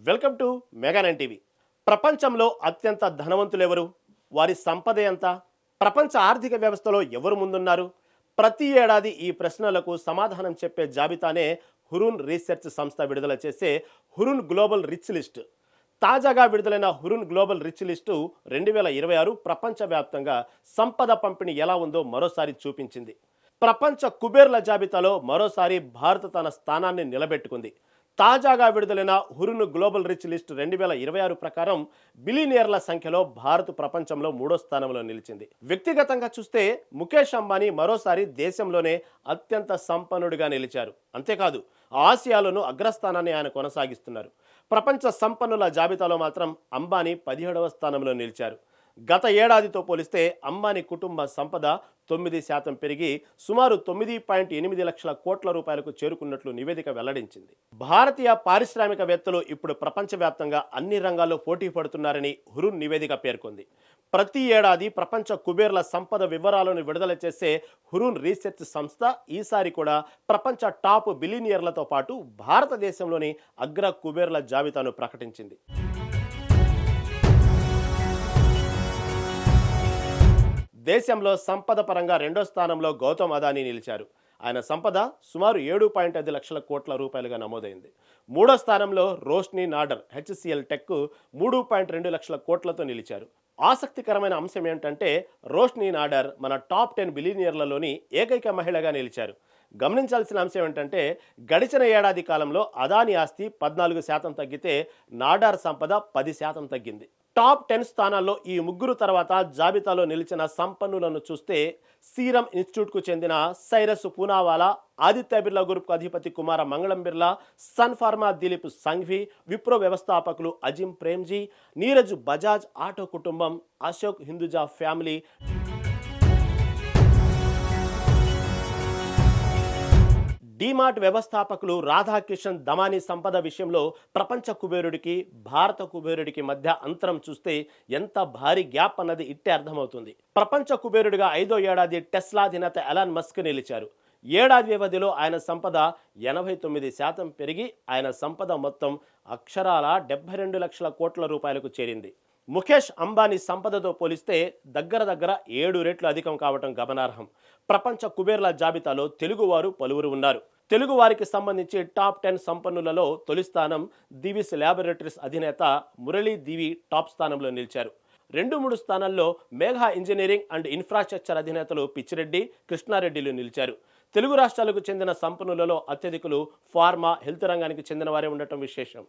Welcome to మెగా9 TV. ప్రపంచంలో అత్యంత ధనవంతులెవరు? వారి సంపద ఎంత? ప్రపంచ ఆర్థిక వ్యవస్థలో ఎవరు ముందున్నారు? ప్రతి ఏడాది ఈ ప్రశ్నలకు సమాధానం చెప్పే జాబితానే హురూన్ రీసెర్చ్ సంస్థ విడుదల చేసే హురూన్ గ్లోబల్ రిచ్ లిస్ట్. తాజాగా విడుదలైన హురూన్ గ్లోబల్ రిచ్ లిస్టు 2026 ప్రపంచవ్యాప్తంగా సంపద పంపిణీ ఎలా ఉందో మరోసారి చూపించింది. ప్రపంచ కుబేర్ల జాబితాలో మరోసారి భారత్ తన స్థానాన్ని నిలబెట్టుకుంది. తాజాగా విడుదలైన హురూన్ గ్లోబల్ రిచ్ లిస్ట్ 2026 ప్రకారం బిలియనియర్ల సంఖ్యలో భారత్ ప్రపంచంలో 3వ స్థానంలో నిలిచింది. వ్యక్తిగతంగా చూస్తే ముఖేష్ అంబానీ మరోసారి దేశంలోనే అత్యంత సంపన్నుడిగా నిలిచారు. అంతేకాదు ఆసియాలోనూ అగ్రస్థానాన్ని ఆయన కొనసాగిస్తున్నారు. ప్రపంచ సంపన్నుల జాబితాలో మాత్రం అంబానీ 17వ స్థానంలో నిలిచారు. గత ఏడాదితో పోలిస్తే అంబానీ కుటుంబ సంపద 9% పెరిగి సుమారు 9.8 లక్షల కోట్ల రూపాయలకు చేరుకున్నట్లు నివేదిక వెల్లడించింది. భారతీయ పారిశ్రామికవేత్తలు ఇప్పుడు ప్రపంచవ్యాప్తంగా అన్ని రంగాల్లో పోటీ పడుతున్నారని హురూన్ నివేదిక పేర్కొంది. ప్రతి ఏడాది ప్రపంచ కుబేర్ల సంపద వివరాలను విడుదల చేసే హురూన్ రీసెర్చ్ సంస్థ ఈసారి కూడా ప్రపంచ టాప్ బిలియనియర్లతో పాటు భారతదేశంలోని అగ్ర కుబేర్ల జాబితాను ప్రకటించింది. దేశంలో సంపద పరంగా 2వ స్థానంలో గౌతమ్ అదానీ నిలిచారు. ఆయన సంపద సుమారు 7.5 లక్షల కోట్ల రూపాయలుగా నమోదైంది. 3వ స్థానంలో రోష్ని నాడర్ హెచ్సిఎల్ టెక్ 3.2 లక్షల కోట్లతో నిలిచారు. ఆసక్తికరమైన అంశం ఏంటంటే రోష్ని నాడర్ మన టాప్ 10 బిలియనియర్లలోని ఏకైక మహిళగా నిలిచారు. గమనించాల్సిన అంశం ఏంటంటే గడిచిన ఏడాది కాలంలో అదానీ ఆస్తి 14% తగ్గితే నాడార్ సంపద 10% తగ్గింది. టాప్ 10 స్థానాల్లో ఈ ముగ్గురు తర్వాత జాబితాలో నిలిచిన సంపన్నులను చూస్తే సీరం ఇన్స్టిట్యూట్కు చెందిన సైరస్ పూనావాలా, ఆదిత్య బిర్లా గ్రూప్ అధిపతి కుమార మంగళం బిర్లా, సన్ ఫార్మా దిలీప్ సంఘ్వి, విప్రో వ్యవస్థాపకులు అజిం ప్రేమ్జీ, నీరజ్ బజాజ్ ఆటో కుటుంబం, అశోక్ హిందుజా ఫ్యామిలీ, డీమార్ట్ వ్యవస్థాపకులు రాధాకిషన్ దమానీ సంపద విషయంలో ప్రపంచ కుబేరుడికి భారత కుబేరుడికి మధ్య అంతరం చూస్తే ఎంత భారీ గ్యాప్ అన్నది ఇట్టే అర్థమవుతుంది. ప్రపంచ కుబేరుడిగా 5వ ఏడాది టెస్లా అధినేత ఎలాన్ మస్క్ నిలిచారు. ఏడాది వ్యవధిలో ఆయన సంపద 89% పెరిగి ఆయన సంపద మొత్తం అక్షరాల 72 లక్షల కోట్ల రూపాయలకు చేరింది. ముఖేష్ అంబానీ సంపదతో పోలిస్తే దగ్గర 7 రెట్లు అధికం కావటం గమనార్హం. ప్రపంచ కుబేర్ల జాబితాలో తెలుగువారు పలువురు ఉన్నారు. తెలుగు వారికి సంబంధించి టాప్ 10 సంపన్నులలో తొలి స్థానం దివిస్ ల్యాబొరేటరీస్ అధినేత మురళీ దివి టాప్ స్థానంలో నిలిచారు. 2-3 స్థానాల్లో మేఘా ఇంజనీరింగ్ అండ్ ఇన్ఫ్రాస్ట్రక్చర్ అధినేతలు పిచ్చిరెడ్డి, కృష్ణారెడ్డిలు నిలిచారు. తెలుగు రాష్ట్రాలకు చెందిన సంపన్నులలో అత్యధికులు ఫార్మా, హెల్త్ రంగానికి చెందిన వారే ఉండటం విశేషం.